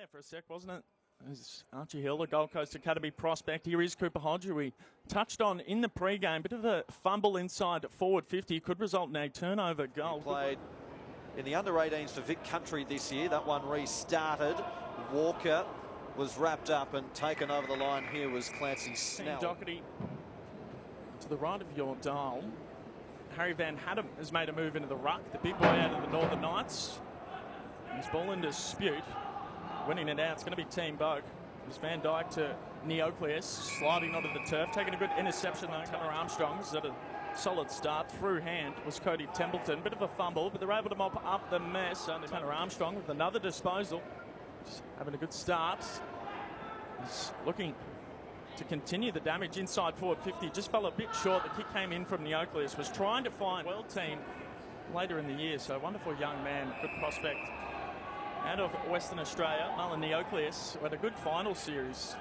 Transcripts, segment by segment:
there for a sec, wasn't it? There's Archie Hill, the Gold Coast Academy prospect. Here is Cooper Hodge, who we touched on in the pre-game. Bit of a fumble inside forward 50. Could result in a turnover goal. He played in the under-18s for Vic Country this year. That one restarted. Walker was wrapped up and taken over the line. Here was Clancy Snell. Doherty to the right of your dial. Harry Van Haddam has made a move into the ruck. The big boy out of the Northern Knights. His ball in dispute. Winning it out, it's going to be Team Boak. It's Van Dyke to Neocleous, sliding onto the turf, taking a good interception though. Connor Armstrong has had a solid start. Through hand was Cody Templeton. Bit of a fumble, but they're able to mop up the mess. And Connor Armstrong with another disposal. Just having a good start. He's looking to continue the damage inside forward 50. Just fell a bit short. The kick came in from Neocleous. Was trying to find well team later in the year. So wonderful young man, good prospect. Out of Western Australia, Marlon Neocleous, who had a good final series.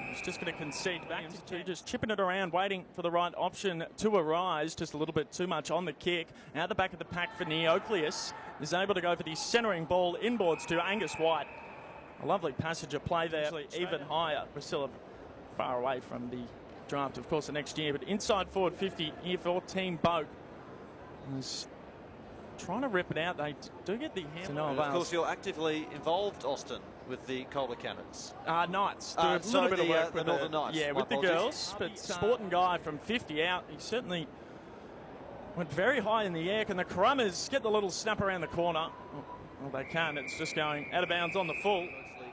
He's just going to concede back to just chipping it around, waiting for the right option to arise. Just a little bit too much on the kick. Out the back of the pack for Neocleous. Is able to go for the centering ball inboards to Angus White. A lovely passage of play there, even higher. We're still far away from the draft, of course, the next year. But inside forward 50 here for Team Boak. Trying to rip it out. They do get the hand. Of course, you're actively involved, Austin, with the Colbert Cannons. Knights. Do a little bit of work with the Northern Knights. Yeah, with the girls. But sporting guy from 50 out, he certainly went very high in the air. Can the Crummers get the little snap around the corner? Well, they can. It's just going out of bounds on the full. League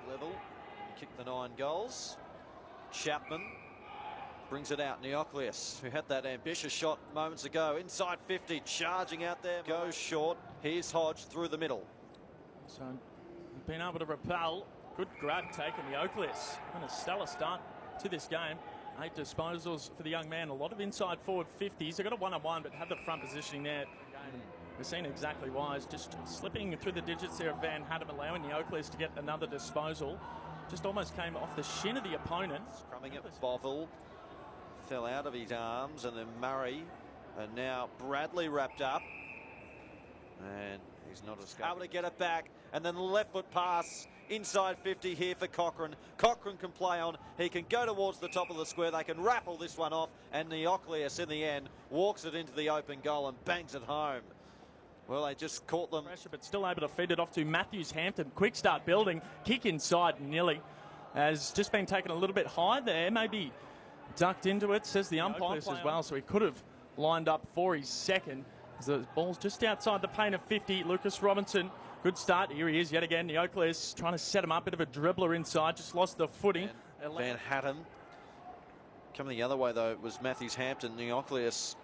level. Kicked the 9 goals. Chapman brings it out. Neocleous, who had that ambitious shot moments ago. Inside 50, charging out there. Goes short. Here's Hodge through the middle. So, been able to repel. Good grab taken. Neocleous. And a stellar start to this game. 8 disposals for the young man. A lot of inside forward 50s. They got a one-on-one, but had the front positioning there. We're seeing exactly why. It's just slipping through the digits there of Van Haddam, allowing Neocleous to get another disposal. Just almost came off the shin of the opponent. Scrumming it, Bovill fell out of his arms, and then Murray, and now Bradley wrapped up, and he's not able to get it back, and then the left foot pass inside 50 here for Cochrane. Cochrane can play on, he can go towards the top of the square, they can raffle this one off, and Neocleous in the end walks it into the open goal and bangs it home. Well, they just caught them. Pressure, but still able to feed it off to Matthews Hampton. Quick start building, kick inside nearly. Has just been taken a little bit high there, maybe ducked into it, says the umpire as well, so he could have lined up for his second. The ball's just outside the paint of 50. Lucas Robinson, good start. Here he is yet again. Neocleous trying to set him up. Bit of a dribbler inside, just lost the footing. Van Haddam. Coming the other way, though, was Matthews Hampton. Neocleous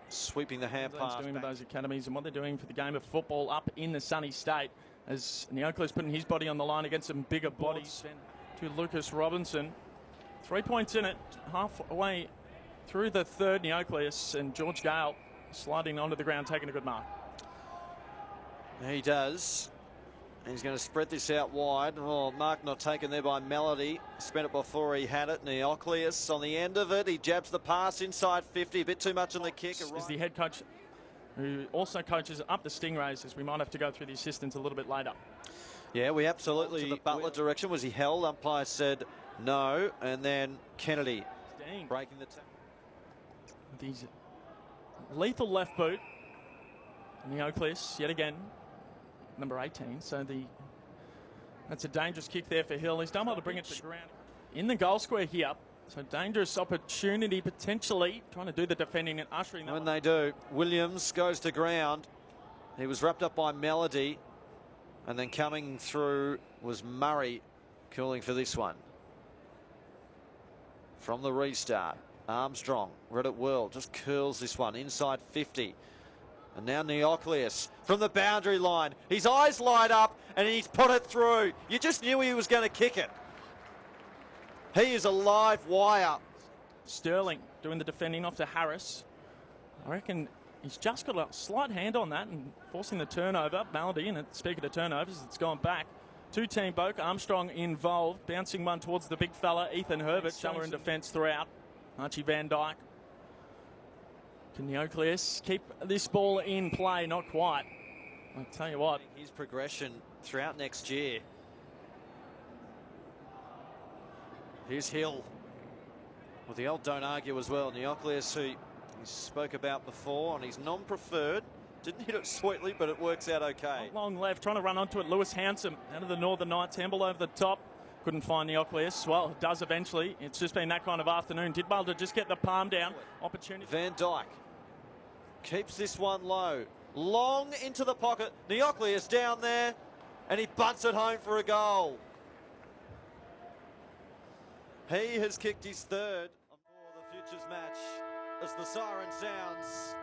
sweeping the hand pass doing with those academies and what they're doing for the game of football up in the sunny state. As Neocleous putting his body on the line against some bigger bodies. To Lucas Robinson. 3 points in it, halfway through the third. Neocleous and George Gale sliding onto the ground, taking a good mark. He does. He's going to spread this out wide. Oh, mark not taken there by Melody. Spent it before he had it. Neocleous on the end of it. He jabs the pass inside 50. A bit too much on the kick. Is the head coach who also coaches up the Stingrays, as we might have to go through the assistants a little bit later. Yeah, we absolutely. To the Butler direction. Was he held? Umpire said no. And then Kennedy breaking the tackle. These lethal left boot. Neocleous yet again. Number 18, so that's a dangerous kick there for Hill. He's done well to bring it to ground in the goal square here. So dangerous opportunity potentially, trying to do the defending and ushering. When they do, Williams goes to ground. He was wrapped up by Melody, and then coming through was Murray, calling for this one. From the restart, Armstrong, Reddit World, just curls this one inside 50. And now Neocleous from the boundary line. His eyes light up and he's put it through. You just knew he was going to kick it. He is a live wire. Sterling doing the defending off to Harris. I reckon he's just got a slight hand on that and forcing the turnover. Melody, and speaking of turnovers, it's gone back to Team Boak. Armstrong involved, bouncing one towards the big fella, Ethan Herbert. Summer in defence throughout. Archie Van Dyke. Can Neocleous keep this ball in play? Not quite. I'll tell you what. His progression throughout next year. Here's Hill with the old don't argue as well. Neocleous, who he spoke about before, and he's non-preferred. Didn't hit it sweetly, but it works out okay. Long left, trying to run onto it. Lewis Handsome out of the Northern Knights. Hemble over the top. Couldn't find Neocleous. Well, it does eventually. It's just been that kind of afternoon. Did well to just get the palm down. Opportunity. Van Dyke keeps this one low. Long into the pocket. Neocleous down there, and he bunts it home for a goal. He has kicked his third for the Futures match. As the siren sounds,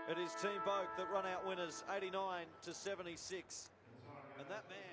it is Team Boak that run out winners 89-76. And that man...